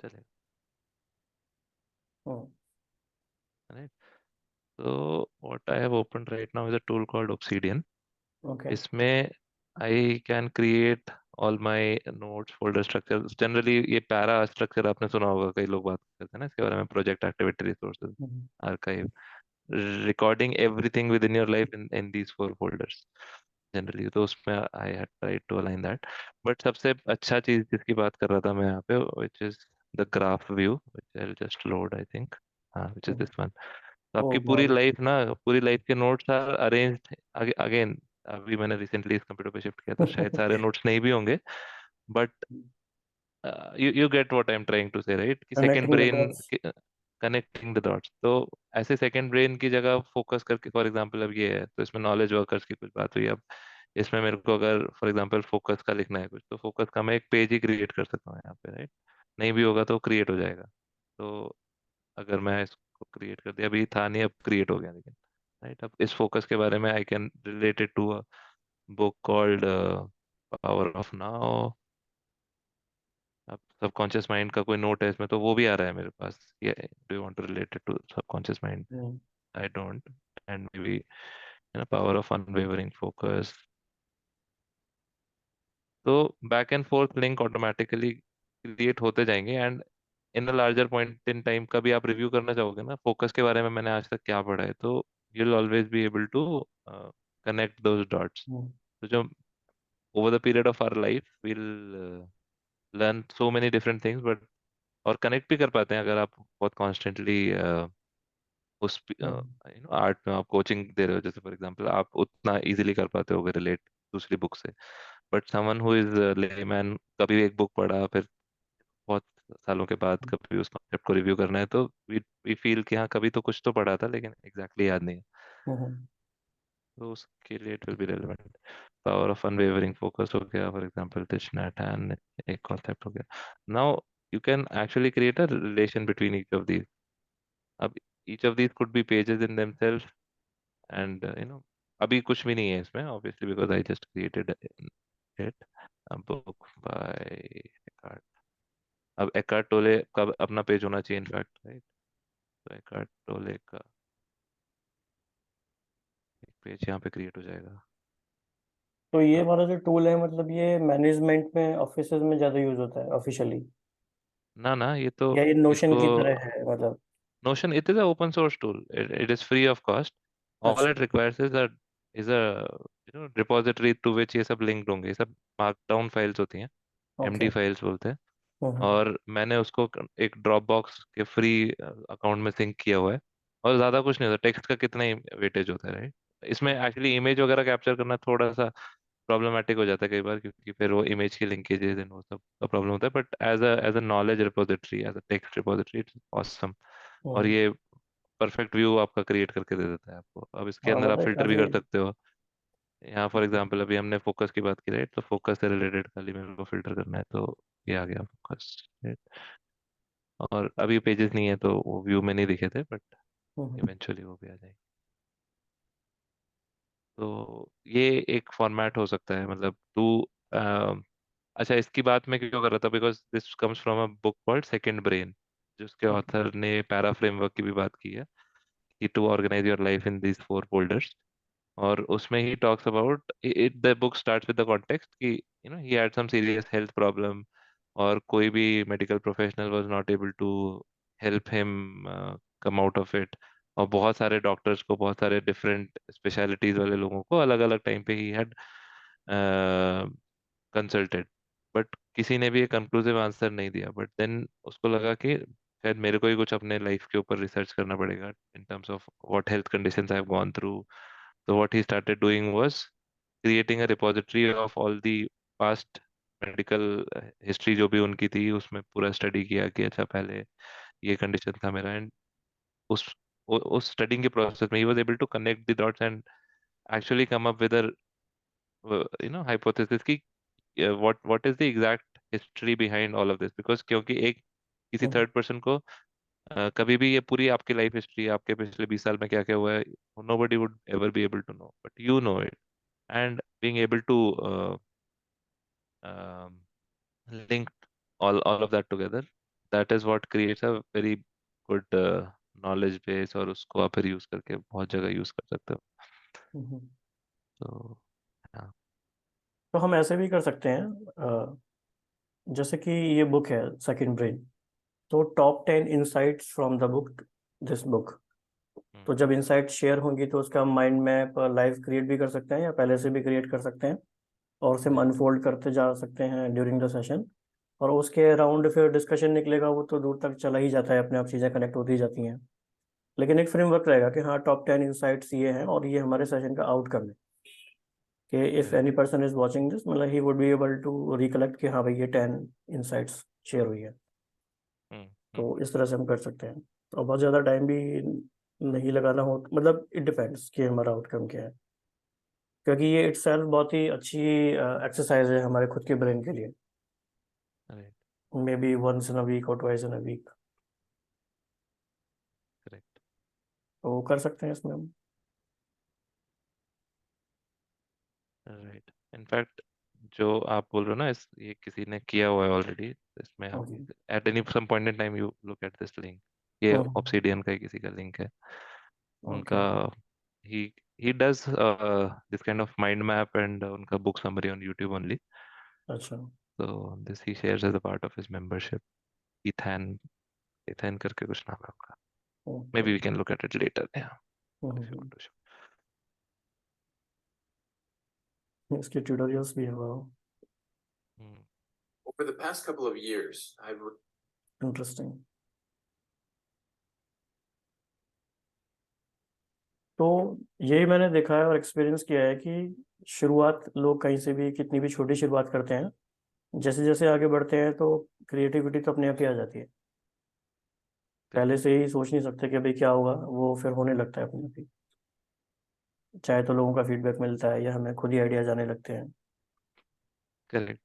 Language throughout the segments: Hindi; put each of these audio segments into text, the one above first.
चलेगा, हम्म, right? So what I have opened right now is a tool called Obsidian. Okay. इसमें I can create all my notes, folder structure. Generally ये पैरा स्ट्रक्चर आपने सुना होगा, कई लोग बात करते हैं ना इसके बारे में, project activity resources, hmm, archive, recording everything within your life in these four folders generally. तो उसमें I had tried to align that, but सबसे अच्छा चीज जिसकी बात कर रहा था मैं यहाँ पे, which is the graph view, which I'll just load I think, हाँ, which is hmm, this one। तो ओ आपकी पूरी नाइस। लाइफ ना, पूरी लाइफ के नोट्स आर अरेंज्ड अगेन। अभी मैंने रिसेंटली इस कंप्यूटर पे शिफ्ट किया तो शायद सारे नोट्स नहीं भी होंगे, but you get what I am trying to say, right? कि second connecting the brain, dots. Connecting the dots. तो ऐसे सेकंड ब्रेन की जगह फोकस करके, फॉर एग्जांपल अब ये है तो इसमें नॉलेज वर्कर्स की कुछ बात हुई, अब इसमें मेरे को अगर फॉर एग्जांपल फोकस का लिखना है कुछ, तो फोकस का मैं एक पेज ही क्रिएट कर सकता हूँ यहाँ पे, राइट? नहीं भी होगा तो क्रिएट हो जाएगा। तो अगर मैं इसको क्रिएट कर दिया, अभी था नहीं, अब क्रिएट हो गया, लेकिन राइट, अब इस फोकस के बारे में I can related to a book called power of now. अब सबकॉन्शियस माइंड का कोई नोट है इसमें तो वो भी आ रहा है मेरे पास, ये do you want to related to subconscious mind? Hmm, I don't. And maybe power of unwavering focus. तो back and forth link automatically create होते जाएंगे, and in a larger point in time कभी आप रिव्यू करना चाहोगे ना फोकस के बारे में मैंने आज तक क्या पढ़ा है, तो you will always be able to connect those dots. Hmm, तो जो over the period of our life will learn so many different things, but और कनेक्ट भी कर पाते हैं अगर आप बहुत कॉन्स्टेंटली उस हम्म, आर्ट में आप कोचिंग दे रहे हो, जैसे फॉर एग्जांपल आप उतना इजीली कर पाते होगे रिलेट दूसरी बुक से। But someone who is layman, कभी एक बुक पढ़ा, फिर बहुत सालों के बाद कभी उस कॉन्सेप्ट को रिव्यू करना है, तो वी फील कि हाँ कभी तो कुछ तो पढ़ा था लेकिन एग्जैक्टली exactly याद नहीं है। हम्म, तो उसके लिए it will be relevant. Power of unwavering focus हो गया फॉर एग्जांपल, टिशनैट एंड एक कॉन्सेप्ट हो गया। Now you can actually create a relation between each of these. अब each of these could be pages in themselves, and अभी कुछ भी नहीं है इसमें obviously because I just created it, a book by Eckhart। अब Eckhart Tolle का अपना पेज होना चाहिए इनफैक्ट, राइट? तो Eckhart Tolle का एक पेज यहाँ पे क्रिएट हो जाएगा। तो ये अब वाला जो टूल है मतलब ये मैनेजमेंट में ऑफिस में ज्यादा यूज होता है ऑफिशियली, ना ना, ये तो या ये नोशन इसको की तरह है मतलब? Notion, it is an open source tool. It is free of cost. All अच्छा। it requires is a repository to which ये सब linked होंगे। ये सब markdown files होती हैं, ओके। MD फाइल्स बोलते हैं। हम्म, और मैंने उसको एक ड्रॉप बॉक्स के फ्री अकाउंट में सिंक किया हुआ है। और ज्यादा कुछ नहीं होता, टेक्स्ट का कितना ही वेटेज होता है, राइट? इसमें एक्चुअली इमेज वगैरह कैप्चर करना थोड़ा सा प्रॉब्लमेटिक हो जाता है कई बार, क्योंकि फिर वो इमेज की लिंकेजेस एंड वो सब का प्रॉब्लम होता है, but as a knowledge repository, as a text repository, it's awesome. और हम्म। ये परफेक्ट व्यू आपका क्रिएट करके दे देता है आपको। अब इसके हाँ अंदर आप मतलब फिल्टर भी काफी। कर सकते हो। यहाँ फॉर एग्जांपल अभी हमने फोकस की बात की, राइट? तो फोकस से रिलेटेड खाली मेरे को फिल्टर करना है, तो ये आ गया फोकस। और अभी पेजेस नहीं है तो वो व्यू में नहीं दिखे थे, बट हम्म, इवेंचुअली वो भी आ जाएंगे। तो ये एक फॉर्मेट हो सकता है, मतलब तू अच्छा, इसकी बात मैं क्यों कर रहा था, because this comes from a book called second brain, जिसके ऑथर ने पैरा फ्रेमवर्क की भी बात की है, कि to organise your life in these four folders. और उसमें ही talks about it, the book starts with the context कि he had some serious health problem, और कोई भी medical professional was not able to help him come out of it. और बहुत सारे डॉक्टर्स को, बहुत सारे डिफरेंट स्पेशलिटीज वाले लोगों को अलग अलग टाइम पे ही हैड कंसल्टेड, बट किसी ने भी एक कंक्लूसिव आंसर नहीं दिया। बट देन उसको लगा कि शायद मेरे को ही कुछ अपने लाइफ के ऊपर रिसर्च करना पड़ेगा in terms of what health conditions I have gone through. तो what he started doing was creating a repository of all the past medical history जो भी उनकी थी, उसमें पूरा स्टडी किया कि अच्छा पहले ये कंडीशन था मेरा, एंड उस उस स्टडिंग के प्रोसेस में ही was able to connect the dots and actually come up with a hypothesis कि what is the exact history behind all of this, because क्योंकि एक किसी हम्म, थर्ड पर्सन को कभी भी ये पूरी आपकी लाइफ हिस्ट्री, आपके पिछले 20 साल में क्या क्या हुआ है, nobody would ever be able to know, but you know it, and being able to um, link all of that together, that is what creates a very good knowledge base, और उसको आप फिर यूज करके बहुत जगह यूज कर सकते हो। हम्म। तो हाँ। तो हम ऐसे भी कर सकते हैं, जैसे कि ये बुक है सेकंड ब्रेन, तो top 10 insights from the book, this book. Hmm, तो जब इंसाइट शेयर होंगी तो उसका माइंड मैप लाइव क्रिएट भी कर सकते हैं या पहले से भी क्रिएट कर सकते हैं, और उसे हम right, अनफोल्ड करते जा सकते हैं ड्यूरिंग द सेशन। और उसके अराउंड फिर डिस्कशन निकलेगा, वो तो दूर तक चला ही जाता है, अपने आप चीज़ें कनेक्ट होती जाती हैं। लेकिन एक फ्रेमवर्क रहेगा कि हाँ, टॉप 10 इंसाइट्स ये हैं और ये हमारे सेशन का आउटकम है, कि if correct, any person is watching this, मतलब he would be able to recollect कि हाँ भाई ये 10 इंसाइट्स शेयर हुई है। हम्म, तो इस तरह से हम कर सकते हैं। और बहुत ज़्यादा टाइम भी नहीं लगाना हो, मतलब इट डिपेंड्स कि हमारा आउटकम क्या है, क्योंकि ये इटसेल्फ बहुत ही अच्छी एक्सरसाइज है हमारे खुद के ब्रेन के लिए। Right, maybe once in a week और twice in a week, correct, तो कर सकते हैं इसमें हम। राइट। इनफैक्ट जो आप बोल रहे हो ना, इस ये किसी ने किया हुआ है ऑलरेडी, इसमें आप okay. At any some point in time you look at this link. ये ऑब्सिडियन का ही किसी का लिंक है उनका। Okay. He he does this kind of mind map and उनका book summary on YouTube only. अच्छा। So this he shares as a part of his membership. Ethan, Ethan करके कुछ नाम है उनका। Okay. Maybe we can look at it later. Yeah, if you want to show. इसके ट्यूटोरियल्स भी है, वाह, Hmm. Over the past couple of years, interesting. तो यही मैंने देखा है और एक्सपीरियंस किया है कि शुरुआत लोग कहीं से भी कितनी भी छोटी शुरुआत करते हैं, जैसे जैसे आगे बढ़ते हैं तो क्रिएटिविटी तो अपने आप ही आ जाती है। पहले Correct, से ही सोच नहीं सकते कि भाई क्या होगा, वो फिर होने लगता है अपने आप ही। चाहे तो लोगों का फीडबैक मिलता है या हमें खुद ही आइडियाज आने लगते हैं। correct.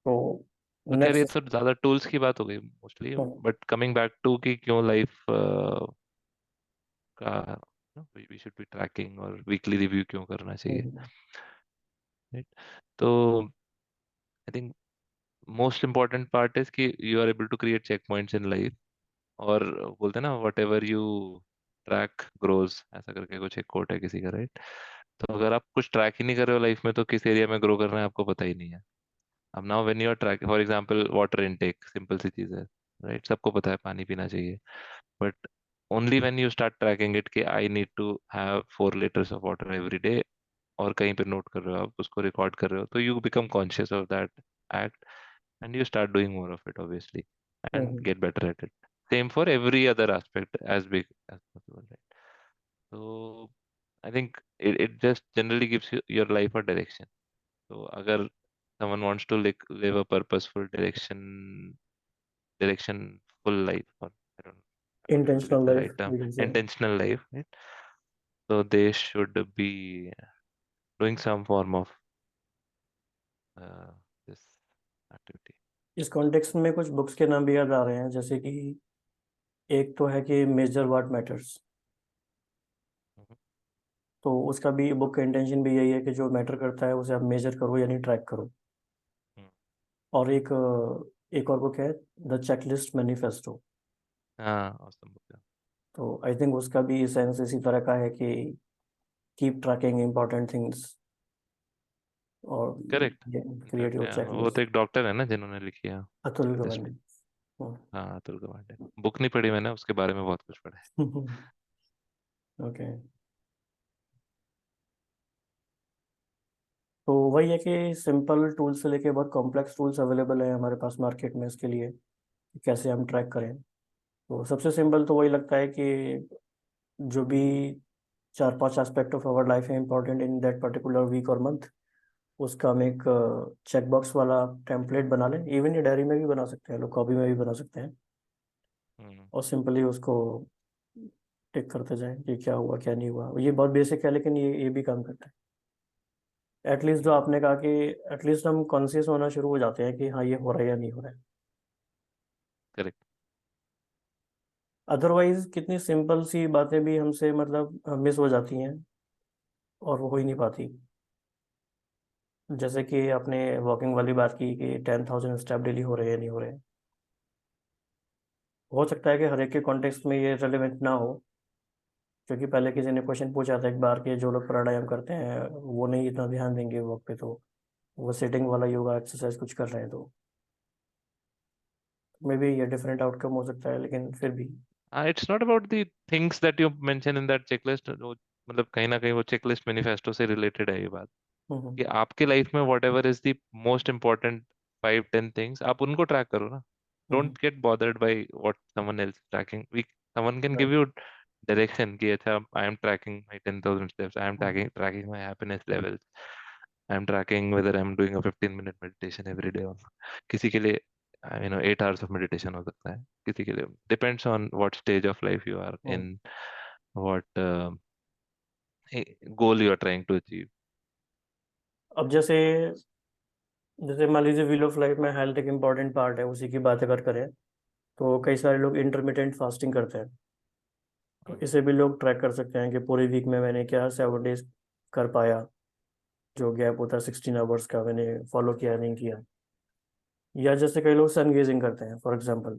तो तो खैर ये नेक्स्ट। सब ज्यादा टूल्स की बात हो गई mostly, but coming back to कि क्यों लाइफ का वी शुड बी ट्रैकिंग और वीकली रिव्यू क्यों करना चाहिए, राइट? तो I think most important part is कि you are able to create check points in life. और बोलते हैं ना, whatever you track grows, ऐसा करके कुछ एक कोट है किसी का, राइट? तो अगर आप कुछ ट्रैक ही नहीं कर रहे हो लाइफ में, तो किस एरिया में ग्रो करना है आपको पता ही नहीं है। अब now when you are track, for example water intake, simple सी चीज है, राइट? सबको पता है पानी पीना चाहिए, but only when you start tracking it कि I need to have 4 litres of water every day, और कहीं पे नोट कर रहे हो, आप उसको रिकॉर्ड कर रहे हो, तो you become conscious of that act, and you start doing more of it obviously, and get better at it. Same for every other aspect, as big as possible, right? So I think it just generally gives your life a direction. So agar someone wants to live a purposeful directionful life, or I don't know, I'm not able to get intentional the life right term, we can say. intentional life, right? So they should be doing some form of uh, this activity. इस कॉन्टेक्स्ट में कुछ बुक्स के नाम भी याद आ रहे हैं, जैसे कि एक तो है कि मेजर व्हाट मैटर्स। Mhm. तो उसका भी, बुक का इंटेंशन भी यही है कि जो मैटर करता है उसे आप मेजर करो यानी ट्रैक करो। Mhm. और एक और बुक है, द चेकलिस्ट मैनिफेस्टो। हाँ, awesome book, yeah. तो आई थिंक उसका भी सेंस इसी तरह का है कि कीप ट्रैकिंग इम्पोर्टेंट थिंग्स और करेक्ट, क्रिएट इनफैक्ट योर वो तो चेकलिस्ट। एक डॉक्टर है ना जिन्होंने लिखी है अतुल चेकलिस्ट। गवांडे। हाँ, अतुल गवांडे। बुक नहीं पढ़ी मैंने, उसके बारे में बहुत कुछ पढ़ा है। ओके। तो वही है कि सिंपल टूल से लेके बहुत कॉम्प्लेक्स टूल्स अवेलेबल है हमारे पास मार्केट में इसके लिए, कि कैसे हम ट्रैक करें। तो सबसे सिंपल तो वही लगता है कि जो भी 4-5 एस्पेक्ट ऑफ आवर लाइफ है important in that particular week और मंथ, उसका हम एक चेक बॉक्स वाला टेम्पलेट बना लें। इवन ये डायरी में भी बना सकते हैं लोग, कॉपी में भी बना सकते हैं, हम्म, और सिंपली उसको टिक करते जाएं कि क्या हुआ क्या नहीं हुआ। ये बहुत बेसिक है लेकिन ये भी काम करता है। एटलीस्ट जो हम्म, आपने कहा कि एटलीस्ट हम कॉन्शियस होना शुरू हो जाते हैं कि हाँ ये हो रहा है या नहीं हो रहा है। करेक्ट। अदरवाइज कितनी सिंपल सी बातें भी हमसे मतलब मिस हो जाती हैं और वो हो ही नहीं पाती। जैसे कि आपने वॉकिंग वाली बात की कि 10,000 स्टेप डेली हो रहे हैं नहीं हो रहे हैं। हो सकता है कि हर एक के कॉन्टेक्स्ट में ये रेलिवेंट ना हो, क्योंकि पहले किसी ने क्वेश्चन पूछा था एक बार कि जो लोग प्राणायाम करते हैं वो नहीं इतना ध्यान देंगे वॉक पे, तो वो सिटिंग वाला योगा एक्सरसाइज कुछ कर रहे हैं, तो मे बी ये डिफरेंट आउटकम हो सकता है, लेकिन फिर भी। It's not about the things that you mention in that checklist, मतलब कहीं ना कहीं वो चेकलिस्ट मैनिफेस्टो से रिलेटेड है ये बात, हम्म। कि आपके लाइफ में whatever is the most important 5-10 things, आप उनको ट्रैक करो ना. Hmm. Don't get bothered by what someone else tracking. We someone can give right. You direction कि अच्छा I am tracking my 10,000 steps, I am hmm. Tracking my happiness levels, I am tracking whether I am doing a 15 minute meditation every day. किसी के लिए 8 hours ऑफ मेडिटेशन हो सकता है, किसी के लिए depends on what stage of life you are hmm. In, what goal you are trying to achieve. अब जैसे जैसे मान लीजिए व्हील ऑफ लाइफ में हेल्थ एक इम्पॉर्टेंट पार्ट है, उसी की बात अगर करें तो कई सारे लोग इंटरमिटेंट फास्टिंग करते हैं। तो इसे भी लोग ट्रैक कर सकते हैं कि पूरे वीक में मैंने क्या 7 डेज कर पाया, जो गैप होता है 16 आवर्स का, मैंने फॉलो किया नहीं किया। या जैसे कई लोग सन गेजिंग करते हैं फॉर एग्जांपल,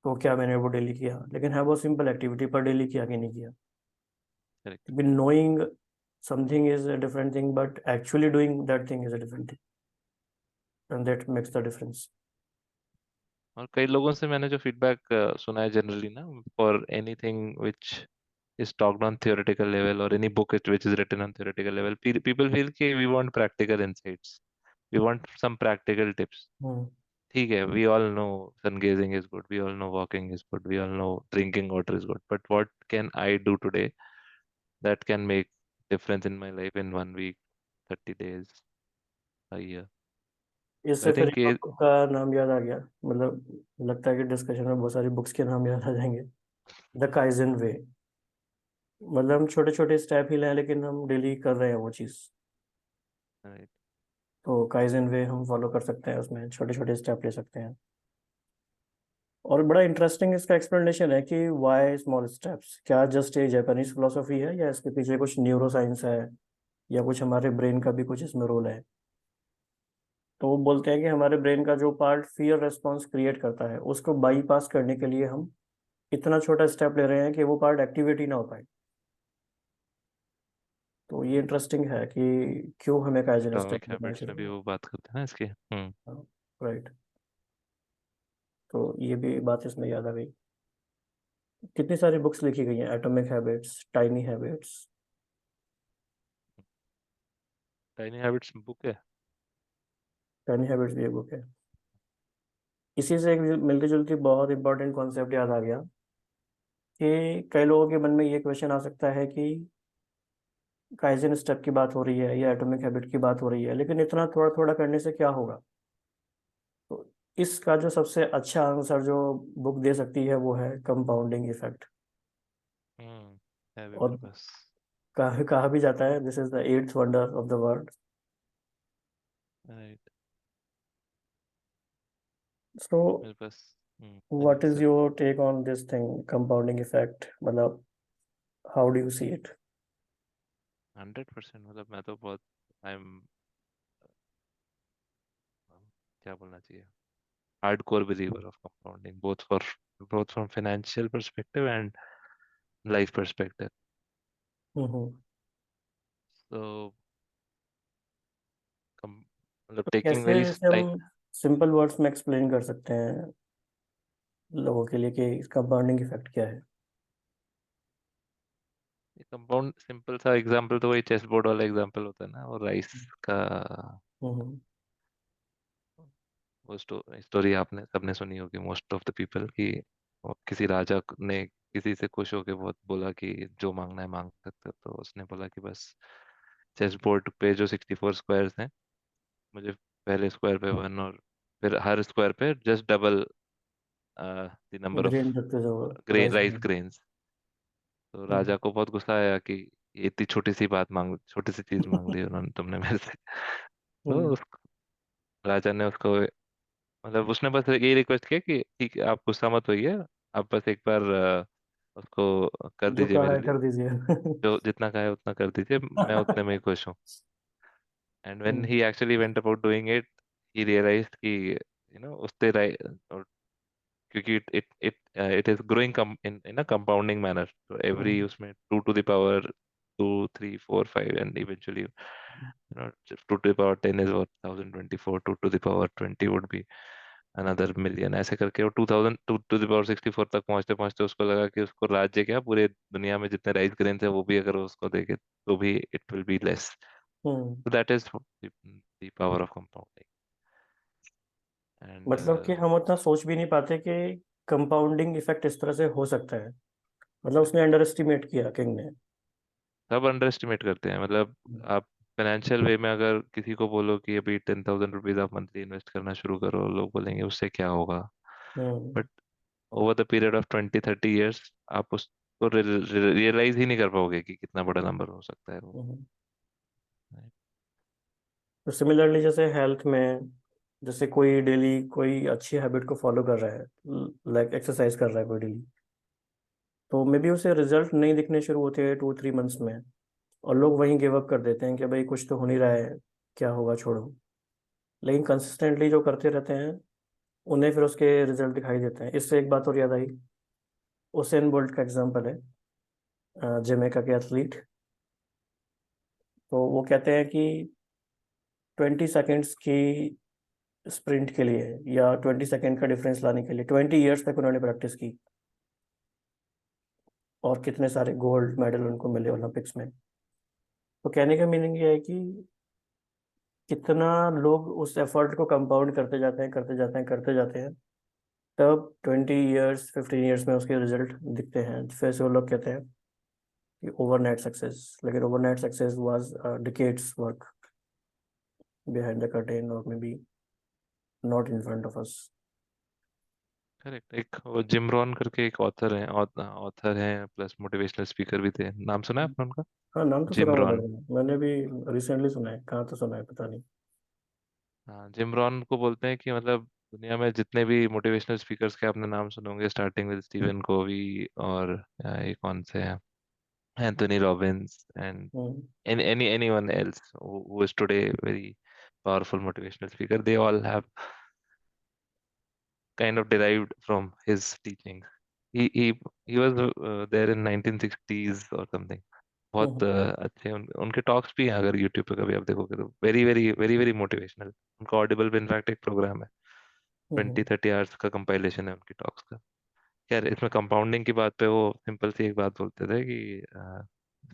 तो क्या मैंने वो डेली किया, लेकिन है वो सिंपल एक्टिविटी, पर डेली किया कि नहीं किया। Correct. Knowing something is a different thing, but actually doing that thing is a different thing, and that makes the difference. और कई लोगों से मैंने जो फीडबैक सुना है जनरली ना, for anything which is talked on theoretical level or any book which is written on theoretical level, people feel कि we want practical insights, we want some practical tips. हम्म। ठीक है, we all know sun gazing is good, we all know walking is good, we all know drinking water is good, but what can I do today that can make difference in my life in 1 week, 30 days, a year? So इससे I फिर think एक और बुक का नाम याद आ गया, मतलब लगता है कि डिस्कशन में बहुत सारी बुक्स के नाम याद आ जाएंगे। द काइजन वे, मतलब हम छोटे छोटे स्टेप ही लें लेकिन हम डेली कर रहे हैं वो चीज़। right. तो काइजन वे हम फॉलो कर सकते हैं, उसमें छोटे छोटे स्टेप ले सकते हैं। और बड़ा इंटरेस्टिंग इसका एक्सप्लेनेशन है कि वाई स्मॉल स्टेप्स, क्या जस्ट ये जापानीज फिलोसफी है या इसके पीछे कुछ न्यूरो साइंस है, या कुछ हमारे ब्रेन का भी कुछ इसमें रोल है। तो वो बोलते हैं कि हमारे ब्रेन का जो पार्ट फियर रेस्पॉन्स क्रिएट करता है, उसको बाईपास करने के लिए हम इतना छोटा स्टेप ले रहे हैं कि वो पार्ट एक्टिवेट ही ना हो पाए। तो ये इंटरेस्टिंग है कि क्यों हमें काइजन एटॉमिक स्टेप लेना हैबिट्स में भी चाहिए। वो बात करते हैं ना इसके. राइट। तो ये भी बात इसमें याद आ गई। कितनी सारी बुक्स लिखी गई हैं, atomic habits, tiny habits. Tiny habits book है. टाइनी हैबिट्स भी एक बुक है। इसी से एक मिलती जुलती बहुत इंपॉर्टेंट कॉन्सेप्ट याद आ गया कि कई लोगों के मन में ये क्वेश्चन आ सकता है कि काइजन स्टेप की बात हो रही है या एटॉमिक हैबिट की बात हो रही है, लेकिन इतना थोड़ा थोड़ा करने से क्या होगा। तो इसका जो सबसे अच्छा आंसर जो बुक दे सकती है वो है कंपाउंडिंग इफेक्ट। है भी और मेरे पास. कहा भी जाता है this is the eighth wonder of the world. Right. So मेरे पास. What is sir. Your take on this thing compounding effect, मतलब how do you see it. 100%, मतलब मैं तो बहुत, आई एम, क्या बोलना चाहिए, hardcore believer of compounding, both from financial perspective and life perspective. Hmm. So मतलब तो taking कैसे very इसे like हम सिंपल वर्ड्स में एक्सप्लेन कर सकते हैं लोगों के लिए कि इसका बर्निंग इफेक्ट क्या है। कंपाउंड, सिंपल सा एग्जांपल तो वही चेस बोर्ड वाला एग्जांपल होता है ना, और राइस का. हम्म। वो स्टोरी आपने सबने सुनी होगी, मोस्ट ऑफ द पीपल, कि वो किसी राजा ने किसी से खुश होकर बहुत बोला कि जो मांगना है मांग सकते हो, तो उसने बोला कि बस चेस बोर्ड पे जो 64 स्क्वायर्स हैं, मुझे पहले स्क्वायर पे 1, और फिर हर स्क्वायर पे just double the number of grain रखते जाओ, grain rice rice grain. Grains. तो हम्म। राजा को बहुत गुस्सा आया कि ये इतनी छोटी सी चीज मांग ली उन्होंने, तुमने मेरे से. तो हम्म। राजा ने उसको, मतलब उसने बस यही रिक्वेस्ट किया कि ठीक है, आप गुस्सा मत होइए, आप बस एक बार उसको कर जो दीजिए कहा मेरे है लिए, कर दीजिए। जो जितना कहा है उतना कर दीजिए, मैं उतने में ही खुश हूँ. And when hmm he actually went about doing it, he realised कि उससे क्योंकि it is growing in a compounding manner, so every हम्म उसमें 2 to the power 2 3 4 5 and eventually just 2 to the power 10 is what 1024, 2 to the power 20 would be another million, ऐसे करके वो 2000 2 to the power 64 तक पहुंचते पहुंचते उसको लगा कि उसको राज्य क्या पूरे दुनिया में जितने राइस ग्रेन्स है वो भी अगर वो उसको देखे तो भी it will be less. Hmm. So that is the power of compounding. And मतलब कि हम उतना सोच भी नहीं पाते कि कंपाउंडिंग इफेक्ट इस तरह से हो सकता है। मतलब उसने अंडर एस्टिमेट किया किंग ने। सब अंडर एस्टिमेट करते हैं. मतलब आप फाइनेंशियल वे में अगर किसी को बोलो कि अभी 10,000 रुपीज आप मंथली इन्वेस्ट करना शुरू करो, लोग बोलेंगे उससे क्या होगा. Hmm but over the period of 20-30 years आप उसको रियलाइज ही नहीं कर पाओगे कि कितना बड़ा नंबर हो सकता है वो. हम्म। तो सिमिलरली जैसे हेल्थ में, जैसे कोई डेली कोई अच्छी हैबिट को फॉलो कर रहा है, लाइक एक्सरसाइज कर रहा है कोई डेली, तो मे बी उसे रिजल्ट नहीं दिखने शुरू होते हैं 2-3 मंथ्स में, और लोग वहीं गिव अप कर देते हैं कि भाई कुछ तो हो नहीं रहा है, क्या होगा छोड़ो। लेकिन कंसिस्टेंटली जो करते रहते हैं उन्हें फिर उसके रिजल्ट दिखाई देते हैं। इससे एक बात और याद आई, उसेन बोल्ट का एग्जांपल है, जमैका के एथलीट। तो वो कहते हैं कि 20 सेकेंड्स की स्प्रिंट के लिए या 20 सेकेंड का डिफरेंस लाने के लिए 20 ईयर्स तक उन्होंने प्रैक्टिस की, और कितने सारे गोल्ड मेडल उनको मिले ओलंपिक्स में। तो कहने का मीनिंग ये है कि कितना लोग उस एफर्ट को कंपाउंड करते जाते हैं, करते जाते हैं, करते जाते हैं, तब 20 ईयर्स 15 ईयर्स में उसके रिजल्ट दिखते हैं। फिर से वो लोग कहते हैं कि ओवरनाइट सक्सेस, लेकिन overnight success was decades work behind the curtain, और maybe not in front of us. Correct. एक वो जिम रॉन करके एक ऑथर हैं प्लस मोटिवेशनल स्पीकर भी थे. नाम सुना है आपने उनका? हाँ, नाम तो सुना जिम हुआ रॉन. मैंने भी रिसेंटली सुना है, कहाँ तो सुना है पता नहीं। हाँ, जिम रॉन को बोलते हैं कि मतलब दुनिया में जितने भी मोटिवेशनल स्पीकर्स के आपने नाम सुने होंगे, स्टार्टिंग विद स्टीवन कोवी और ये कौन से हैं, Anthony Robins and hmm anyone else who is today very powerful motivational speaker, they all have kind of derived from his teachings. He was there in 1960s or something. बहुत हम्म अच्छे उनके टॉक्स भी हैं, अगर यूट्यूब पे कभी आप देखोगे तो very very very very motivational. उनका ऑडिबल पे इनफैक्ट एक प्रोग्राम है, हम्म 20-30 आवर्स का कंपाइलेशन है उनकी टॉक्स का. यार इसमें कंपाउंडिंग की बात पे वो सिंपल सी एक बात बोलते थे कि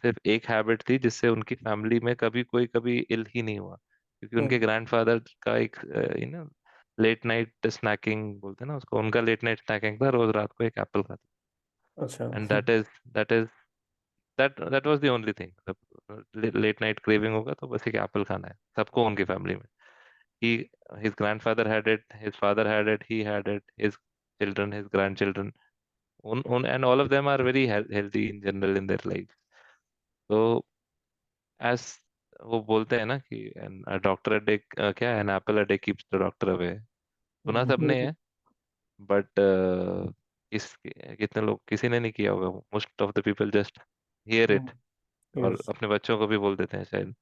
सिर्फ एक हैबिट थी जिससे उनकी फैमिली में कभी इल ही नहीं हुआ, क्योंकि उनके हम्म। ग्रैंडफादर का एक लेट नाइट स्नैकिंग बोलते हैं ना उसको, उनका लेट नाइट स्नैकिंग था रोज रात को एक एप्पल खाते. अच्छा। And that is that was the only thing. मतलब लेट नाइट क्रेविंग होगा तो बस एक एप्पल खाना है सबको उनकी फैमिली में. ही His grandfather had it, his father had it, he had it, his children, his grandchildren, and all of them are very healthy in general in their life. तो as वो बोलते हैं ना कि डॉक्टर अ डे क्या, an apple a day keeps the doctor away. सुना सबने है, बट कितने लोग, किसी ने नहीं किया होगा. Most of the people just here it और यस। अपने बच्चों को भी बोल देते हैं शायद,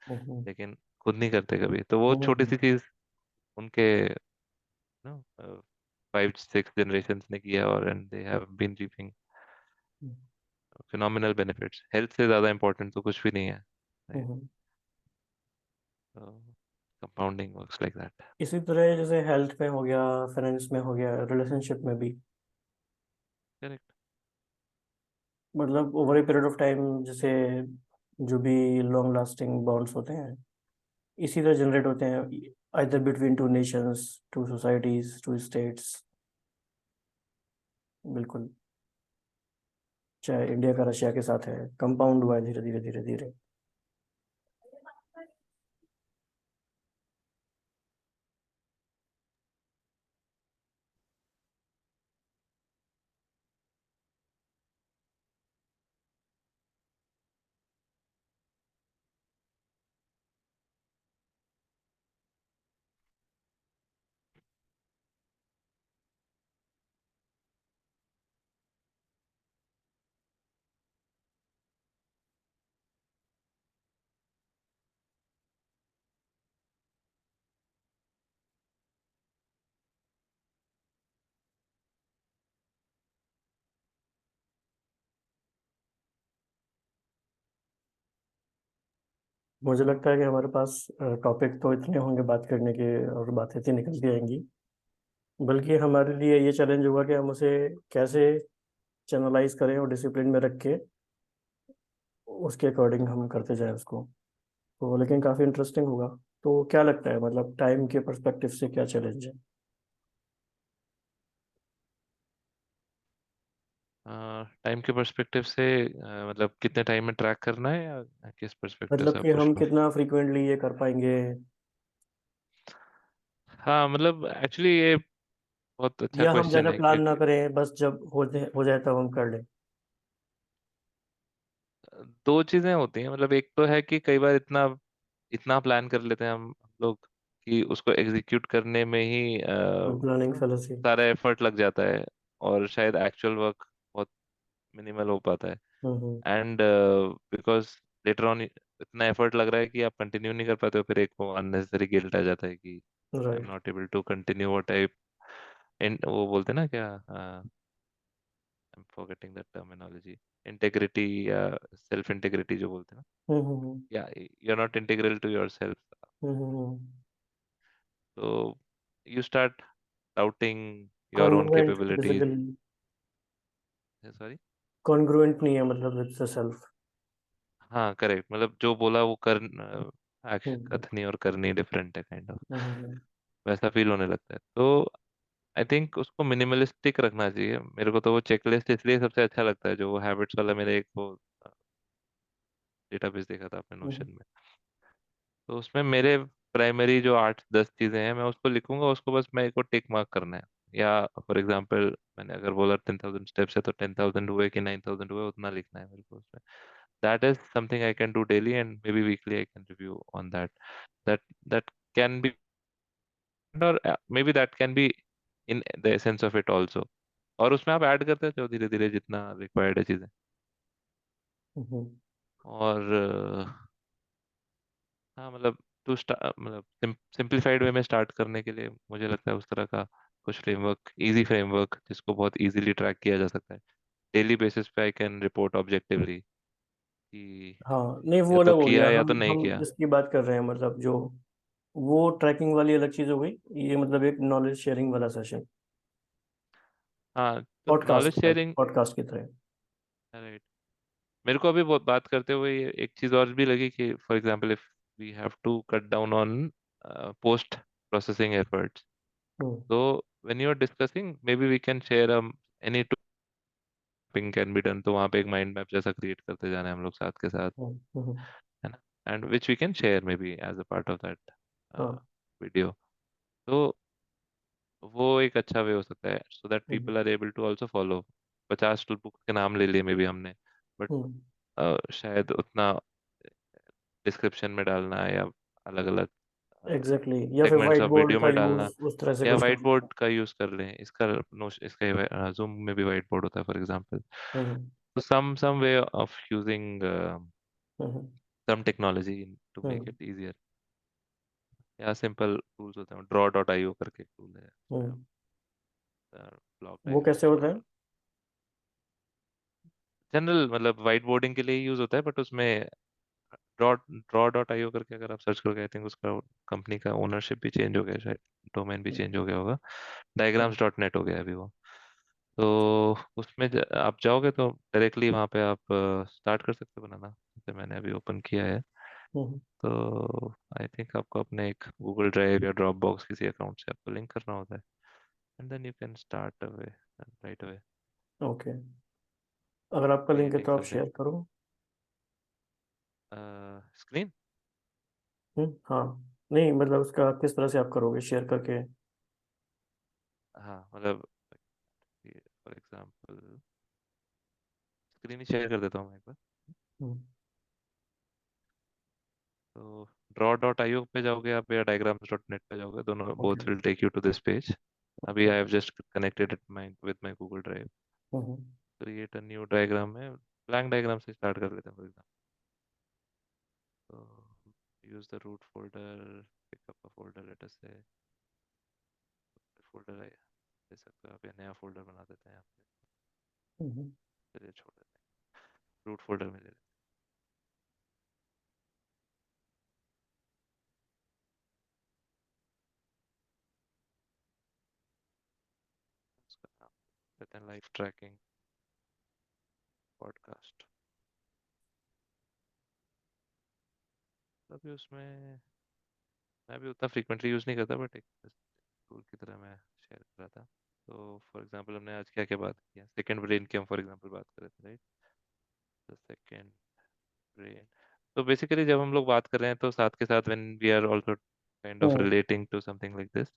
लेकिन खुद नहीं करते कभी. तो वो छोटी सी चीज उनके नो 5-6 generations ने किया, और and they have been reaping phenomenal benefits. Health से ज्यादा इंपॉर्टेंट तो कुछ भी नहीं है. Compounding works like that. इसी तरह जैसे हेल्थ में हो गया, फाइनेंस में हो गया, रिलेशनशिप में भी, करेक्ट. मतलब over a period of time, जैसे जो भी लॉन्ग लास्टिंग बॉन्ड्स होते हैं इसी तरह जनरेट होते हैं, either between two nations, two societies, two states. बिल्कुल। चाहे इंडिया का रशिया के साथ है, कंपाउंड हुआ है धीरे धीरे धीरे धीरे। मुझे लगता है कि हमारे पास टॉपिक तो इतने होंगे बात करने के, और बातें इतनी निकलती रहेंगी, बल्कि हमारे लिए ये चैलेंज होगा कि हम उसे कैसे चैनलाइज करें और डिसिप्लिन में रख के उसके अकॉर्डिंग हम करते जाएं उसको। तो लेकिन काफ़ी इंटरेस्टिंग होगा। तो क्या लगता है, मतलब टाइम के पर्सपेक्टिव से क्या चैलेंज है? टाइम के पर्सपेक्टिव से मतलब कितने टाइम में ट्रैक करना है या किस पर्सपेक्टिव मतलब से आप कि पूछ हम रहे हो? कितना फ्रीक्वेंटली ये कर पाएंगे, हाँ मतलब एक्चुअली ये बहुत अच्छा या हम क्वेश्चन ज़्यादा है प्लान ना क्योंकि करें, बस जब हो जाए तब हम कर लें। दो चीजें होती हैं। मतलब एक तो है कि कई बार इतना इतना प्लान कर लेते हैं हम लोग कि उसको एग्जीक्यूट करने में ही प्लानिंग फेलोसी। सारा एफर्ट लग जाता है और शायद एक्चुअल वर्क बहुत मिनिमल हो पाता है। हम्म। एंड बिकॉज लेटर ऑन इतना एफर्ट लग रहा है कि आप कंटिन्यू नहीं कर पाते हो, फिर एक वो अननेसेसरी गिल्ट आ जाता है कि I am right. Not able to continue what I, वो बोलते हैं ना क्या, I am forgetting that terminology, integrity या सेल्फ इंटेग्रिटी जो बोलते हैं ना, हम्म। या you are not integral to your self, hmm. तो you start doubting your own congruent capabilities. Basically, sorry. Congruent नहीं है मतलब विद द सेल्फ। हाँ करेक्ट, मतलब जो बोला वो कर, हम्म। कथनी और करनी डिफरेंट है काइंड ऑफ, हम्म। वैसा फील होने लगता है। तो आई थिंक उसको मिनिमलिस्टिक रखना चाहिए। मेरे को तो वो चेकलिस्ट इसलिए सबसे अच्छा लगता है, जो वो हैबिट्स वाला मेरे एक वो डेटाबेस देखा था अपने हम्म। नोशन में। तो उसमें मेरे प्राइमरी जो 8-10 चीजें हैं मैं उसको लिखूंगा, उसको बस मेरे को टिक मार्क करना है। या फॉर एग्जांपल मैंने अगर बोला 10,000 स्टेप्स है तो 10,000 हुए कि 9,000 हुए उतना लिखना है मेरे को उसमें। That is something I can do daily and maybe weekly I can review on that. That that can be, और maybe that can be in the essence of it also. और उसमें आप ऐड करते जाओ धीरे धीरे जितना रिक्वायर्ड है चीजें। हम्म। और हाँ मतलब टू स्टार्ट, मतलब सिंप्लीफाइड वे में स्टार्ट करने के लिए मुझे लगता है उस तरह का कुछ फ्रेमवर्क, इजी फ्रेमवर्क जिसको बहुत इजीली ट्रैक किया जा सकता है। डेली बेसिस पे आई कैन रिपोर्ट ऑब्जेक्टिवली कि हाँ नहीं, वो या अलग तो हो किया गया। या तो हम नहीं हम किया। जिसकी बात कर रहे हैं, मतलब जो वो ट्रैकिंग वाली अलग चीज़ हो गई। ये मतलब एक नॉलेज शेयरिंग वाला सेशन, हाँ तो पॉडकास्ट नॉलेज की तरह, शेयरिंग, पॉडकास्ट की तरह। राइट। मेरे को अभी बहुत बात करते हुए एक चीज और भी लगी कि for example if we have to cut down on post processing efforts, hmm. तो when you are discussing maybe we can share any ping can be done, तो वहाँ पे एक माइंड मैप जैसा क्रिएट करते जाना है हम लोग साथ के साथ, हम्म। है ना। And which we can share may be as a part of that हाँ। वीडियो। तो वो एक अच्छा वे हो सकता है so that hmm. People are able to also follow. 50 book के नाम ले लिए मे बी हमने, बट हम्म। शायद उतना डिस्क्रिप्शन में डालना है या अलग अलग एग्जैक्टली, या फिर segments white of board video का में डालना, यूज उस तरह से या कुछ वाइट कर सकते बोर्ड का यूज कर लें। इसका इसका जूम में भी वाइट बोर्ड होता है फॉर एग्जांपल। हैं। तो some way of using hmm. some technology to make hmm. it easier। या सिंपल टूल्स होते हैं, ड्रॉ डॉट आईओ करके एक टूल है उसमें आप हम्म। ब्लॉक वो डायग्राम कैसे होता है? जनरल मतलब वाइट बोर्डिंग के लिए यूज होता है, बट उसमें ड्रॉ ड्रॉ डॉट आईओ करके अगर आप सर्च करोगे आई थिंक उसका कंपनी का ओनरशिप भी चेंज हो गया, शायद डोमेन भी चेंज हो गया होगा। हम्म। डायग्राम्स डॉट नेट हो गया अभी वो। तो उसमें आप जाओगे तो डायरेक्टली वहाँ पे आप स्टार्ट कर सकते हो बनाना, जैसे मैंने अभी ओपन किया है। हम्म। तो आई थिंक आपको अपने एक गूगल ड्राइव या ड्रॉप बॉक्स किसी अकाउंट से आपको लिंक करना होता है, and then you can start away right away okay, अगर आपका लिंक है क्रिएटिंग तो आप समथिंग। शेयर करो। स्क्रीन, हाँ, नहीं मतलब उसका किस तरह से आप करोगे शेयर करके? हाँ मतलब for example screen he share कर देता हूँ मैं एक बार। हम्म। तो ड्रॉ डॉट आईओ पे जाओगे आप या डायग्राम्स डॉट नेट पे जाओगे, दोनों okay. Both will take you to this page. अभी okay. I have just connected it my with my Google drive. Hmm. Create a new diagram में ब्लैंक डायग्राम से स्टार्ट कर लेते हैं फॉर एग्जांपल। तो use the root folder, pick up a folder, let us say folder है दे सकते हो आप, या नया फोल्डर बना देते हैं यहाँ पे। हम्म। चलिए छोड़ देते हैं, रूट फोल्डर में ले लेते रहते हैं, लाइफ ट्रैकिंग, पॉडकास्ट। अभी उसमें मैं भी उतना फ्रीक्वेंटली यूज़ नहीं करता, बट एक टूल की तरह मैं शेयर कर रहा था। तो फॉर एग्जांपल हमने आज क्या क्या बात किया, सेकंड ब्रेन की हम फॉर एग्जांपल बात कर रहे थे, राइट? The second brain. तो बेसिकली जब हम लोग बात कर रहे हैं तो साथ के साथ when we are also kind of hmm relating to something like this,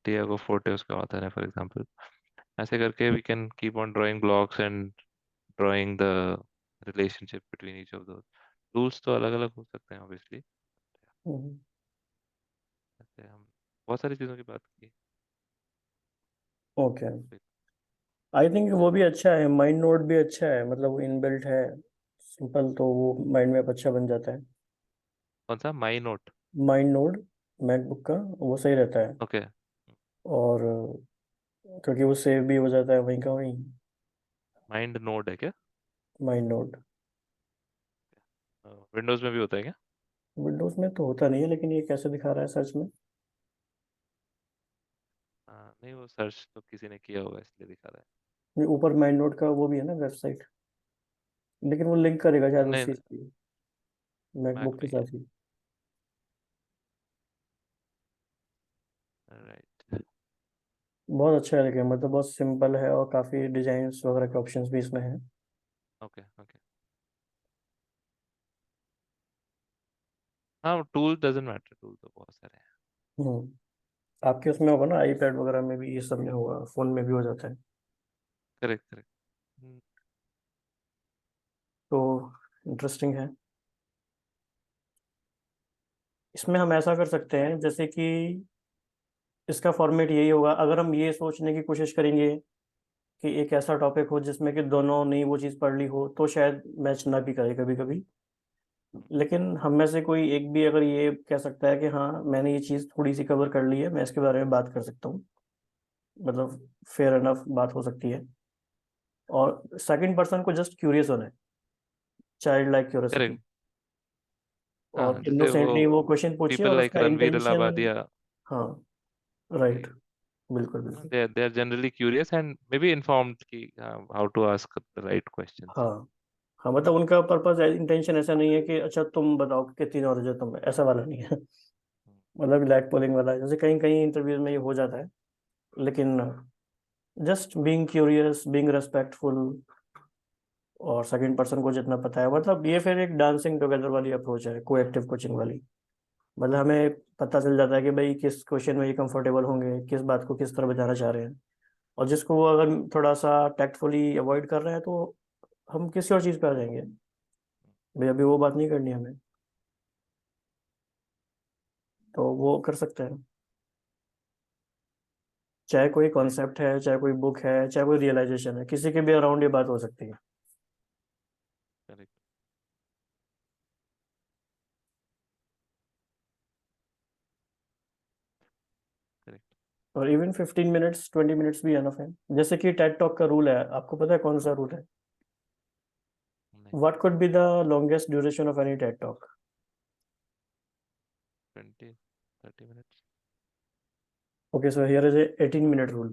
Tiago Forte उसका ऑथर है फॉर एग्जांपल, ऐसे करके we can keep on drawing blocks and drawing the relationship between each of those. Tools तो अलग अलग हो सकते हैं ऑब्वियसली। हम्म। ऐसे हम बहुत सारी चीज़ों की बात की। ओके, आई थिंक वो भी अच्छा है, माइंड नोट भी अच्छा है, मतलब वो इनबिल्ट है, सिंपल, तो वो माइंड मैप अच्छा बन जाता है। कौन सा? My note? Mind node MacBook का वो सही रहता है। ओके। और क्योंकि वो सेव भी हो जाता है वहीं का वहीं। माइंड नोड है क्या? माइंड नोड विंडोज में भी होता है क्या? विंडोज में तो होता नहीं है, लेकिन ये कैसे दिखा रहा है सर्च में? नहीं, वो सर्च तो किसी ने किया होगा इसलिए दिखा रहा ये ऊपर माइंड नोड का वो भी है ना वेबसाइट, लेकिन वो लिंक करेगा है। शायद उस नहीं, चीज़ की, मैक मैकबुक के में ही साथ ही। है, राइट। बहुत अच्छा है, लेकिन मतलब बहुत सिंपल है और काफ़ी डिजाइन्स वगैरह के ऑप्शंस भी इसमें हैं। Okay okay. हाँ, टूल डजंट मैटर, टूल तो बहुत सारे हैं। आपके उसमें होगा ना, आईपैड वगैरह में भी ये सब में होगा, फ़ोन में भी हो जाता है। Correct correct. तो इंटरेस्टिंग है। इसमें हम ऐसा कर सकते हैं जैसे कि इसका फॉर्मेट यही होगा, अगर हम ये सोचने की कोशिश करेंगे कि एक ऐसा टॉपिक हो जिसमें कि दोनों ने वो चीज़ पढ़ ली हो, तो शायद मैच ना भी करे कभी कभी। लेकिन हम में से कोई एक भी अगर ये कह सकता है कि हाँ मैंने ये चीज़ थोड़ी सी कवर कर ली है, मैं इसके बारे में बात कर सकता हूँ, मतलब फेयर एनफ बात हो सकती है। और सेकंड पर्सन को जस्ट क्यूरियस होना है, चाइल्ड लाइक क्यूरियोसिटी, करेक्ट। हाँ, और जैसे वो इनोसेंटली वो क्वेश्चन पूछे पीपल और लाइक उसका रणवीर इंटेंशन। अलाहाबादिया, हाँ, राइट, राइट? बिल्कुल बिल्कुल। They are generally curious and maybe informed कि how to ask the right questions. हाँ हाँ, मतलब उनका पर्पस इंटेंशन ऐसा नहीं है कि अच्छा तुम बताओ कि कितनी नॉलेज है तुम्हें, ऐसा वाला नहीं है। मतलब लैग पोलिंग वाला है, जैसे कहीं कहीं इंटरव्यूज में ये हो जाता है, लेकिन just being curious, being respectful, और सेकंड पर्सन को जितना पता है, मतलब ये फिर एक डांसिंग टुगेदर वाली अप्रोच है, को एक्टिव कोचिंग वाली। मतलब हमें पता चल जाता है कि भाई किस क्वेश्चन में ये कंफर्टेबल होंगे, किस बात को किस तरह बताना चाह रहे हैं, और जिसको वो अगर थोड़ा सा टैक्टफुली अवॉइड कर रहे हैं तो हम किसी और चीज़ पे आ जाएंगे, भाई अभी वो बात नहीं करनी हमें, तो वो कर सकते हैं। चाहे कोई कॉन्सेप्ट है, चाहे कोई बुक है, चाहे कोई रियलाइजेशन है, किसी के भी अराउंड ये बात हो सकती है। Correct correct. और इवन 15 मिनट्स 20 मिनट्स भी एनफ है। जैसे कि टेड टॉक का रूल है, आपको पता है कौन सा रूल है? नहीं, what could be the longest duration of any Ted talk? 20-30 minutes. Okay, so here is a 18 minute rule.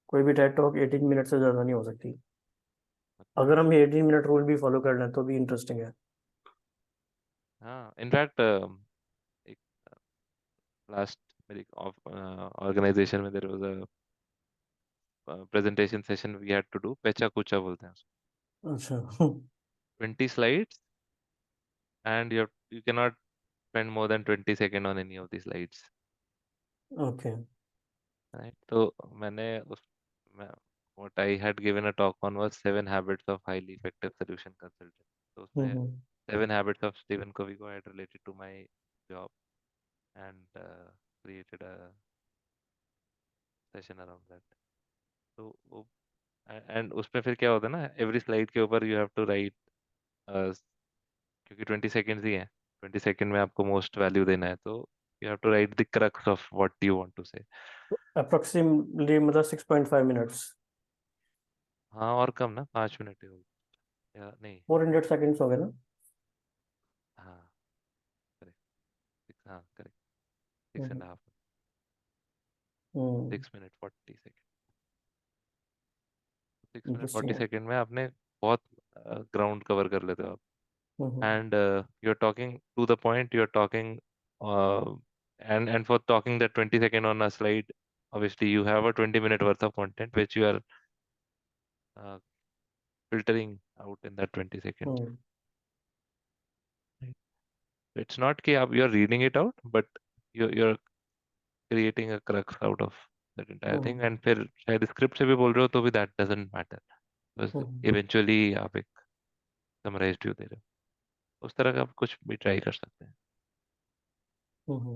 कोई भी टेड टॉक 18 मिनट से ज़्यादा नहीं हो सकती। अच्छा। अगर हम ये 18 मिनट रूल भी फॉलो कर लें तो भी इंटरेस्टिंग है। हाँ, इनफैक्ट एक लास्ट मेरी ऑर्गेनाइजेशन में there was a presentation session we had to do, Pecha Kucha बोलते हैं उसको। अच्छा। 20 slides and you cannot spend more than 20 seconds on any of the slides, okay. right? तो मैंने उस मैं what I had given a talk on was 7 habits of highly effective solution consultant. तो उसमें हम्म 7 habits of Stephen Covey को I had related to my job and created a session around that. तो वो एंड उसमें फिर क्या होता है ना, एवरी स्लाइड के ऊपर यू हैव टू राइट, क्योंकि 20 सेकेंड्स ही हैं, 20 सेकेंड में आपको मोस्ट वैल्यू देना है, तो you have to write the crux of what you want to say. Approximately मतलब 6.5 मिनट्स। हाँ, और कम ना, 5 मिनट ही होगी या नहीं। 400 सेकेंड्स हो गए ना? हाँ करेक्ट, हाँ correct, six hmm and half hmm 6 minutes 40 seconds। 6 minute interesting forty है। सेकेंड में आपने बहुत ग्राउंड कवर कर लेते हो आप. हम्म And you're talking to the point, you're talking and for talking that 20 second on a slide, obviously you have a 20-minute worth of content which you are uh, filtering out in that 20 seconds, hmm right? It's not कि आप you're reading it out, but you're creating a crux out of that entire thing. Hmm And फिर शायद स्क्रिप्ट से भी बोल रहे हो तो भी that doesn't matter, बस हम्म eventually आप एक समराइज्ड व्यू दे रहे हो. उस तरह का आप कुछ भी ट्राई कर सकते हैं. हम्म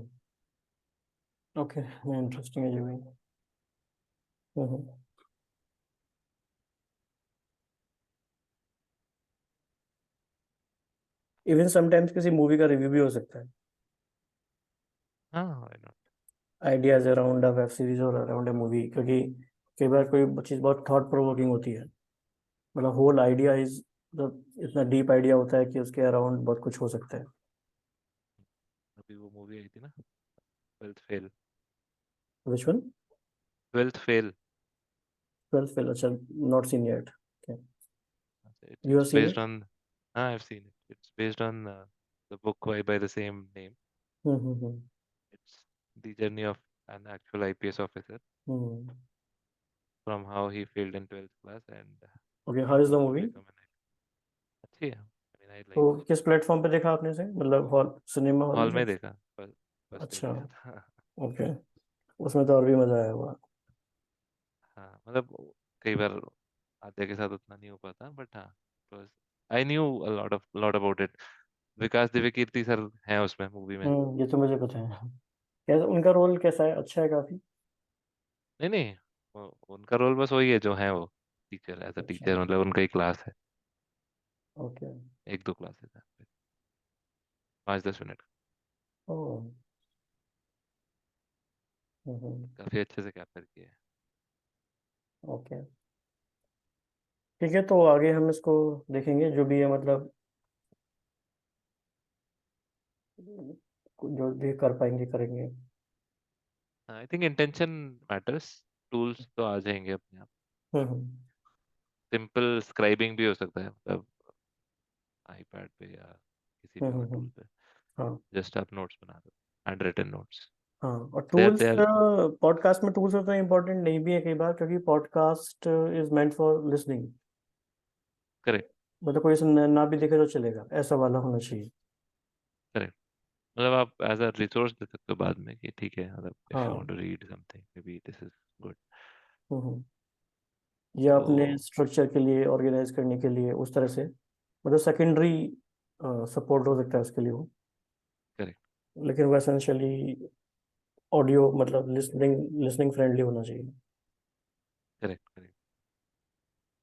ओके, इंटरेस्टिंग है ये भी। हम्म इवन समटाइम्स किसी मूवी का रिव्यू भी हो सकता है, हाँ, why not? Ideas around a web series और अराउंड अ मूवी, क्योंकि कई बार कोई चीज़ बहुत थॉट प्रोवोकिंग होती है, मतलब होल आइडिया इज, मतलब इतना डीप आइडिया होता है कि उसके अराउंड बहुत कुछ हो सकता है। अभी वो मूवी आई थी ना, twelfth fail. Which one? Twelfth fail. Twelfth fail, अच्छा, not seen yet. You have It's seen based it? on. Ah, I've seen it. It's based on the book by the same name. Hmm It's the journey of an actual IPS officer hmm from how he failed in 12th class and okay, how is the how to movie? become an IPS. अच्छी है. I mean, I तो liked it. किस प्लेटफॉर्म पे देखा आपने से, मतलब हॉल, सिनेमा हॉल में हॉल में देखा? देखा. फर्स्ट डे अच्छा, गया था. ओके, उसमें तो और भी मजा आया होगा। हाँ, मतलब कई बार आद्या के साथ उतना नहीं हो पाता, बट हाँ, I knew lot about it. Vikas Divya Kirti sir हैं उसमें मूवी में. ये तो मुझे पता है। कैसा उनका रोल, कैसा है? अच्छा है काफी? नहीं नहीं, उनका रोल बस वही है जो है वो, टीचर, एज अ अच्छा, टीचर, मतलब उनका ही क्लास है. ओके। एक दो क्लासेस है, 5-10 मिनट. ओ, हम्म काफी अच्छे से कैप्चर किया है. ओके, ठीक है, तो आगे हम इसको देखेंगे, जो भी है, मतलब जो भी कर पाएंगे करेंगे। I think intention matters. Tools तो आ जाएंगे अपने आप. हम्म सिंपल स्क्राइबिंग भी हो सकता है, मतलब आईपैड पे या किसी भी और टूल पे. हाँ जस्ट आप नोट्स बना दो, हैंड रिटन नोट्स. हाँ, और देयर टूल्स, देयर पॉडकास्ट में टूल्स उतना इम्पोर्टेंट नहीं भी है कई बार, क्योंकि podcast is meant for listening, correct. मतलब कोई इसे ना भी देखे तो चलेगा, ऐसा वाला होना चाहिए। करेक्ट. मतलब आप एज अ रिसोर्स दे सकते हो बाद में कि ठीक है, मतलब इफ यू हाँ, want to read something maybe this is good. Hmm या अपने तो स्ट्रक्चर के लिए, ऑर्गेनाइज करने के लिए, उस तरह से, मतलब सेकेंडरी सपोर्ट हो सकता है उसके लिए वो, करेक्ट. लेकिन वो एसेंशियली ऑडियो, मतलब लिसनिंग लिसनिंग फ्रेंडली होना चाहिए। करेक्ट. करेक्ट.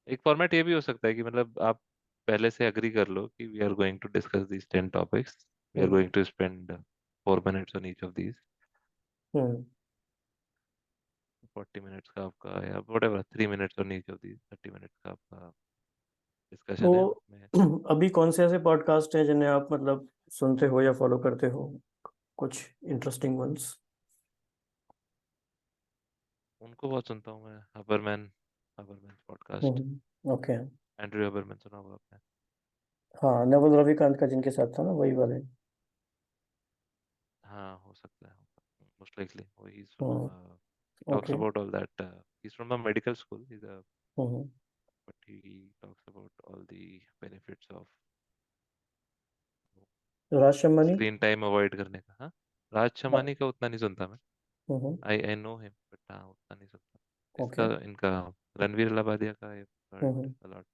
एक फॉर्मेट ये भी हो सकता है कि मतलब आप पहले से अग्री कर लो कि we are going to discuss these 10 topics, we are hmm going to spend 4 minutes on each of these. Hmm 40 minutes का आपका या whatever 3 minutes on each of these, 30 minutes का आपका डिस्कशन है तो उसमें. अभी कौन से ऐसे पॉडकास्ट हैं जिन्हें आप मतलब सुनते हो या फॉलो करते हो, कुछ इंटरेस्टिंग वंस? उनको बहुत सुनता हूँ मैं. हबरमैन, हबरमैन पॉडकास्ट. ओके। एंड्रयू हबरमैन सुना होगा आपने. हाँ, नवल रविकांत का जिनके साथ था ना, वही वाले। हाँ, हो सकता है. मोस्ट लाइकली वो he is from, hmm talks okay. About all that. He is from a medical school. He is a, hmm but he talks about all the benefits of Raj Shamani. Screen time avoid करने का. हाँ, राज शमानी का उतना नहीं सुनता मैं. हम्म आई नो हिम, बट हाँ उतना नहीं सुनता. ओके। इसका इनका रणवीर लबादिया का I heard hmm a lot.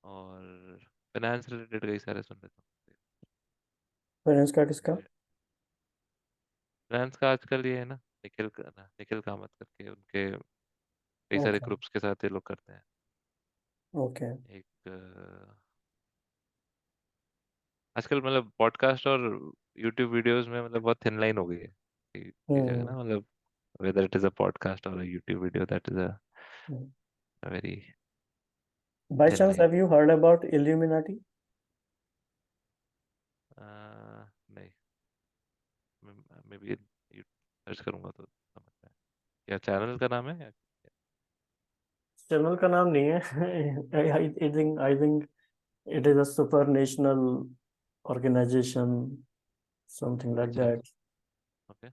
और फाइनेंस रिलेटेड कई सारे सुन लेता फाइनेंस का किसका? हूँ. फाइनेंस का आजकल ये है ना, निखिल कामत करके, उनके कई सारे ओके ग्रुप्स के साथ ये लोग करते हैं. ओके। एक आजकल मतलब पॉडकास्ट और यूट्यूब वीडियोस में मतलब बहुत थिन लाइन हो गई है की जगह हम्म ना, मतलब whether it is a podcast or a YouTube video, that is hmm. a very by thin chance line. Have you heard about Illuminati? नहीं, मे बी सर्च करूंगा तो समझ में आएगा. क्या चैनल का नाम है या? चैनल का नाम नहीं है। I think it is a super national organisation, something like अच्छा, that. Okay,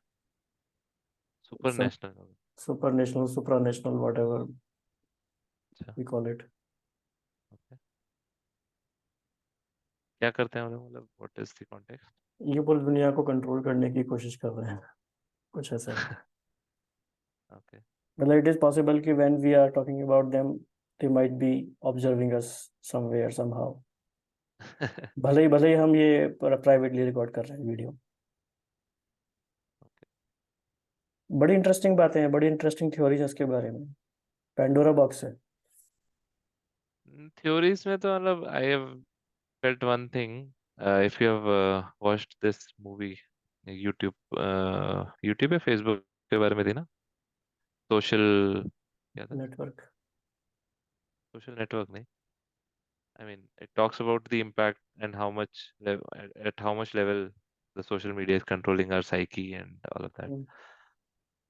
super some national. Super national, supra national, whatever अच्छा, वी कॉल इट। ओके। क्या करते हैं वो लोग, मतलब व्हाट इज द कॉन्टेक्स्ट? ये पूरी दुनिया को कंट्रोल करने की कोशिश कर रहे हैं, कुछ ऐसा है। ओके। मतलब इट इज पॉसिबल कि when we are talking about them they might be observing us somewhere somehow. भले ही हम ये प्राइवेटली रिकॉर्ड कर रहे हैं वीडियो। बड़ी इंटरेस्टिंग बातें हैं, बड़ी इंटरेस्टिंग थ्योरीज है इसके बारे में। पैंडोरा बॉक्स है। थ्योरीज में तो मतलब I have felt one thing, if you have watched this movie, YouTube, YouTube या फेसबुक के बारे में थी ना, सोशल, क्या था, नेटवर्क। सोशल नेटवर्क नहीं, I mean, it talks about the impact and how much at how much level the social media is controlling our psyche and all of that.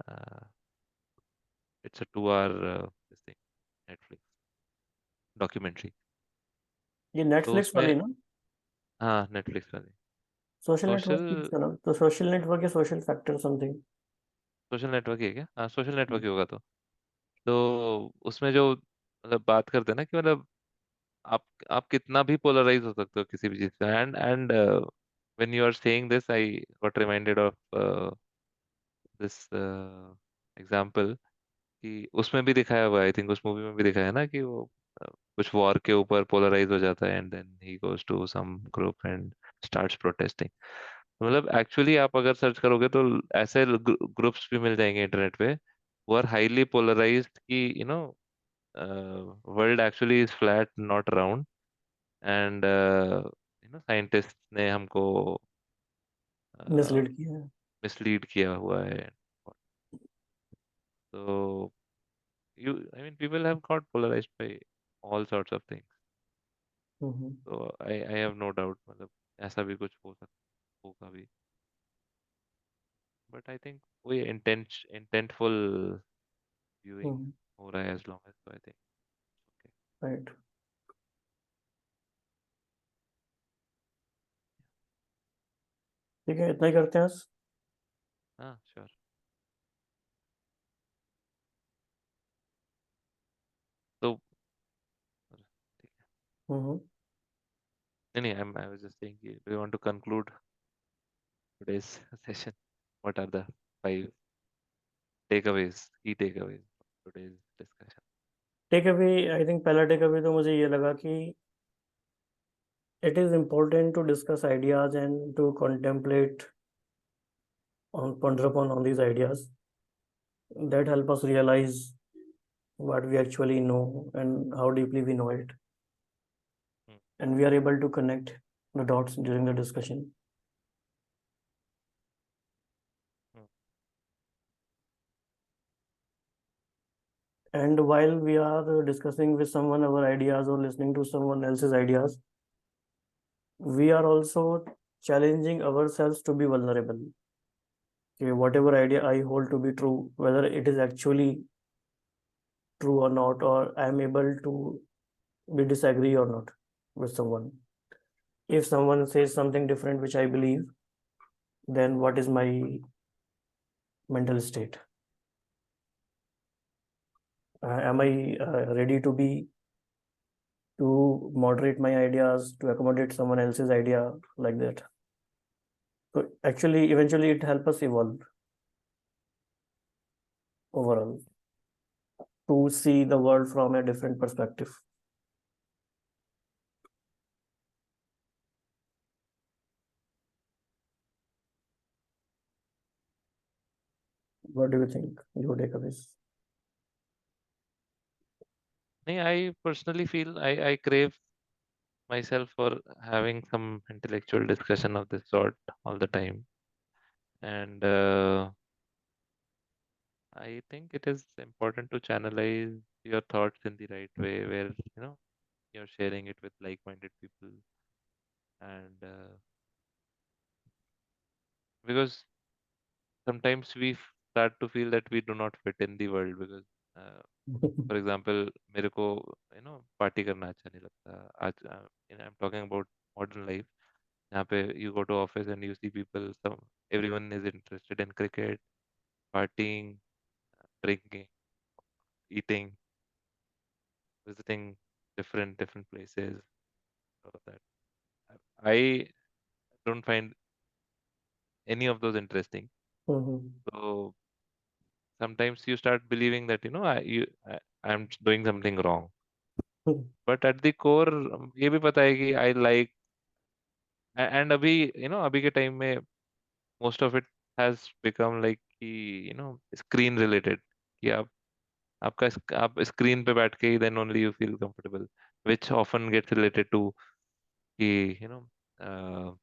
Uh, it's a 2 hour this thing, Netflix documentary. ये तो नेटफ्लिक्स उसमें, वाली ना? हाँ, नेटफ्लिक्स वाली। सोशल नेटवर्क की सोशल इसका नाम तो सोशल नेटवर्क या social factor something. Social network ही है क्या? हाँ, सोशल नेटवर्क ही होगा। तो उसमें जो मतलब बात करते हैं ना कि मतलब आप कितना भी पोलराइज हो सकते हो किसी भी चीज से, and when you are saying this, I got reminded of this example कि उसमें भी दिखाया हुआ है, आई थिंक उस मूवी में भी दिखाया है ना कि वो कुछ वॉर के ऊपर पोलराइज हो जाता है and then he goes to some group and starts protesting. मतलब एक्चुअली आप अगर सर्च करोगे तो ऐसे ग्रुप्स भी मिल जाएंगे इंटरनेट पे, वो आर हाईली पोलराइज्ड कि world actually is flat not round, and scientist ने हमको मिसलीड किया है। मिसलीड किया हुआ है। तो you, I mean, people have got polarized by all sorts of things. Hmm. So I have no doubt, मतलब ऐसा भी कुछ हो सकता होगा भी, but I think वही intentful viewing हम्म। हो रहा है, as long as, so I think okay. Right. ठीक है, इतना ही करते हैं आज। हाँ, sure. तो ठीक है। हम्म। नहीं, I was just saying कि we want to conclude today's session. What are the 5 takeaways, key takeaways of today's discussion? Takeaway, I think पहला टेक अवे तो मुझे ये लगा कि it is important to discuss ideas and to contemplate on ponder upon all these ideas that help us realize what we actually know and how deeply we know it, Hmm, and we are able to connect the dots during the discussion. hmm, And while we are discussing with someone our ideas or listening to someone else's ideas, we are also challenging ourselves to be vulnerable. Okay, whatever idea I hold to be true, whether it is actually true or not, or I am able to be disagree or not with someone. If someone says something different which I believe, then what is my mental state? Am I ready to moderate my ideas to accommodate someone else's idea like that? So actually, eventually, it helps us evolve overall to see the world from a different perspective. What do you think? Your takeaways? नहीं, I personally feel I crave myself for having some intellectual discussion of this sort all the time. And I think it is important to channelize your thoughts in the right way, where you're sharing it with like-minded people, and because sometimes we start to feel that we do not fit in the world because for example मेरे को पार्टी करना अच्छा नहीं लगता आज। I am talking about modern life, यहाँ पे you go to office and you see people, some everyone is interested in cricket, partying, drinking, eating, visiting different places, all of that. I don't find any of those interesting. Hmm, So sometimes you start believing that I'm doing something wrong. Hmm, But at the core ये भी पता है कि I like, and अभी अभी के टाइम में most of it has become like कि screen related, कि आप स्क्रीन पे बैठ के ही then only you feel comfortable, which often gets related to कि uh,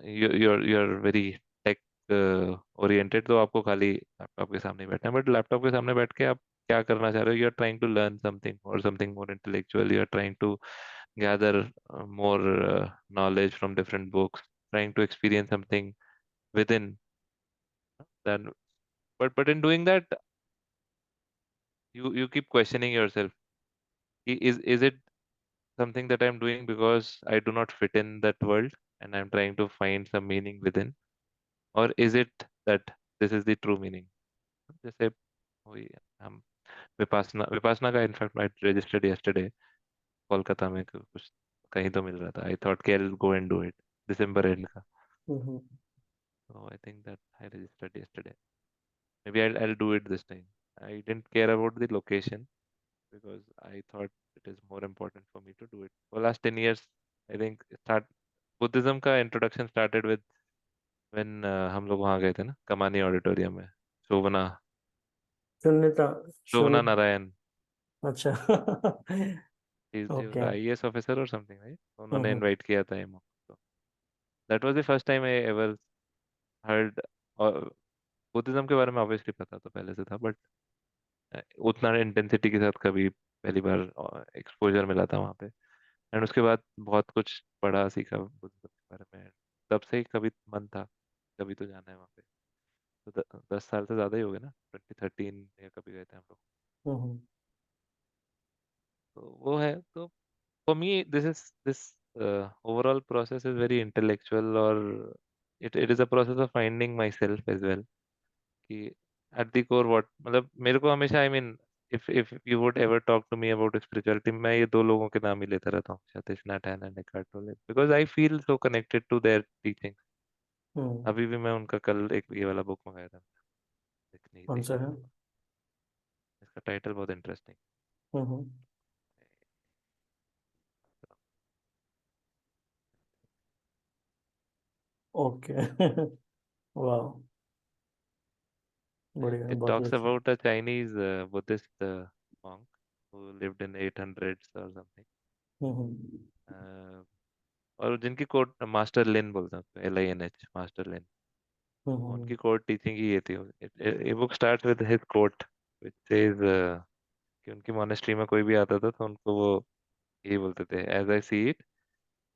you're very tech oriented, तो आपको खाली लैपटॉप के सामने ही बैठना है। बट लैपटॉप के सामने बैठ के आप क्या करना चाह रहे हो? You are trying to learn something और something more intellectual, you are trying to gather more knowledge from different books, trying to experience something within that. But in doing that, you keep questioning yourself. Is it something that I'm doing because I do not fit in that world and I'm trying to find some meaning within, or is it that this is the true meaning? जैसे वही हम विपासना विपासना का in fact I registered yesterday Kolkata में, कुछ कहीं तो मिल रहा था। आई थॉट कि I will go and do it December and का। हम्म, So I think that I registered yesterday. Maybe I'll do it this time. I didn't care about the location because I thought it is more important for me to do it. For last 10 years, I think start Buddhism का इंट्रोडक्शन स्टार्टेड विद व्हेन हम लोग वहाँ गए थे ना, कमानी ऑडिटोरियम में। शोभना शून्यता, शोभना शून्य, नारायण, अच्छा। He was okay. IAS officer और समथिंग, राइट? उन्होंने हम्म, इनवाइट किया था एमओ को। That was the first time I ever heard. और बुद्धिज्म के बारे में ऑब्वियसली पता तो पहले से था, बट उतना इंटेंसिटी के साथ कभी पहली बार एक्सपोजर मिला था वहाँ पे। एंड उसके बाद बहुत कुछ पढ़ा सीखा बुद्धिज्म के बारे में। तब से ही कभी मन था, कभी तो जाना है वहाँ पे। तो 10 साल से ज़्यादा ही हो गए ना, 2013 या कभी गए थे हम लोग। हम्म, तो वो है। तो for me this overall process is very intellectual, or it is a process of finding myself as well, कि at the core what, मतलब मेरे को हमेशा, I mean, if you would ever talk to me about spirituality, मैं ये दो लोगों के नाम ही लेता रहता हूँ, सतीश नारायण एंड एकार्ट टोले, because I feel so connected to their teachings. हम्म। अभी भी मैं उनका कल एक ये वाला बुक मंगाया था, देखनी कौन सा देखना है? होगा। इसका टाइटल बहुत इंटरेस्टिंग। हम्म, ओके। वाह, बढ़िया, It बहुत ही talks अच्छा। about a Chinese Buddhist monk who lived in 800s or something. Hmm, Uh, और जिनकी कोट मास्टर लिन बोलते हैं, LINH, मास्टर लिन। हम्म, उनकी कोट टीचिंग ही ये थी। ये book start with his quote which says कि उनकी मोनेस्ट्री में कोई भी आता था तो उनको वो यही बोलते थे, as I see it,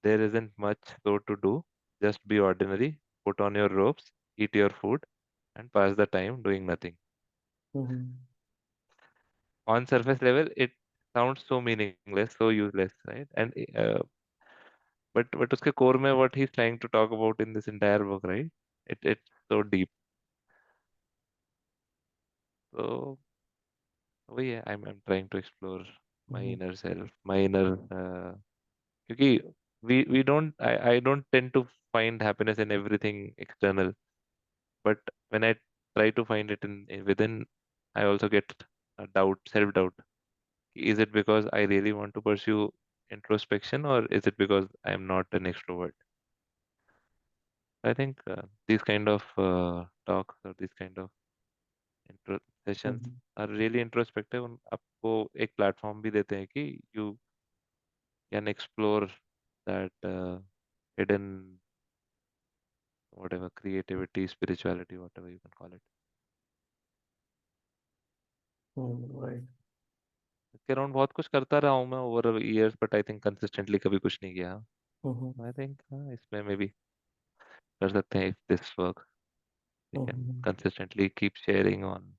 there isn't much so to do, just be ordinary, put on your robes, eat your food and pass the time doing nothing. Hmm, On surface level it sounds so meaningless, so useless, right? And but उसके core में what he's trying to talk about in this entire book, right? It's so deep. So वही है, I'm trying to explore my hmm, inner self, my inner क्योंकि we don't, I don't tend to find happiness in everything external, but when I try to find it in within, I also get a doubt, self doubt. Is it because I really want to pursue introspection, or is it because I am not an extrovert? I think these kind of talks or these kind of intro sessions hmm, are really introspective, आपको एक प्लेटफॉर्म भी देते हैं कि you can explore that hidden, whatever, creativity, spirituality, whatever you can call it. Right. इसके अराउंड बहुत कुछ करता रहा हूँ मैं over years, but I think consistently कभी कुछ नहीं किया। हम्म, आई थिंक इसमें मे भी कर सकते हैं, if this work we can hmm, consistently keep sharing on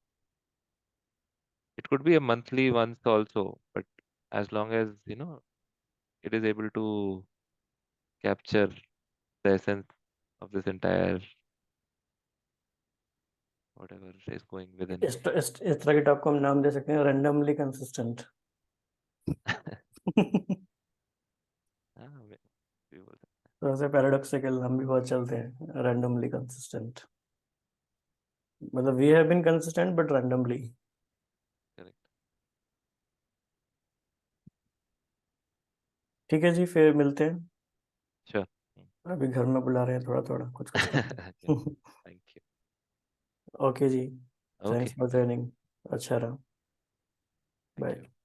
It could be a monthly once also, but as long as it is able to capture the essence of this entire whatever is going within. इस तरह के टॉप को हम नाम दे सकते हैं रैंडमली कंसिस्टेंट। हाँ भी बोल सकते तो ऐसे पैराडॉक्सिकल नाम भी बहुत चलते हैं, रैंडमली कंसिस्टेंट, मतलब we have been consistent but randomly. हैं। Correct. ठीक है जी, फिर मिलते हैं। Sure. अभी घर में बुला रहे हैं, थोड़ा थोड़ा कुछ कुछ Yeah. करना। Thank you. Okay ji, thanks Okay. For Bye. Joining, अच्छा रहा, Thank बाय। you.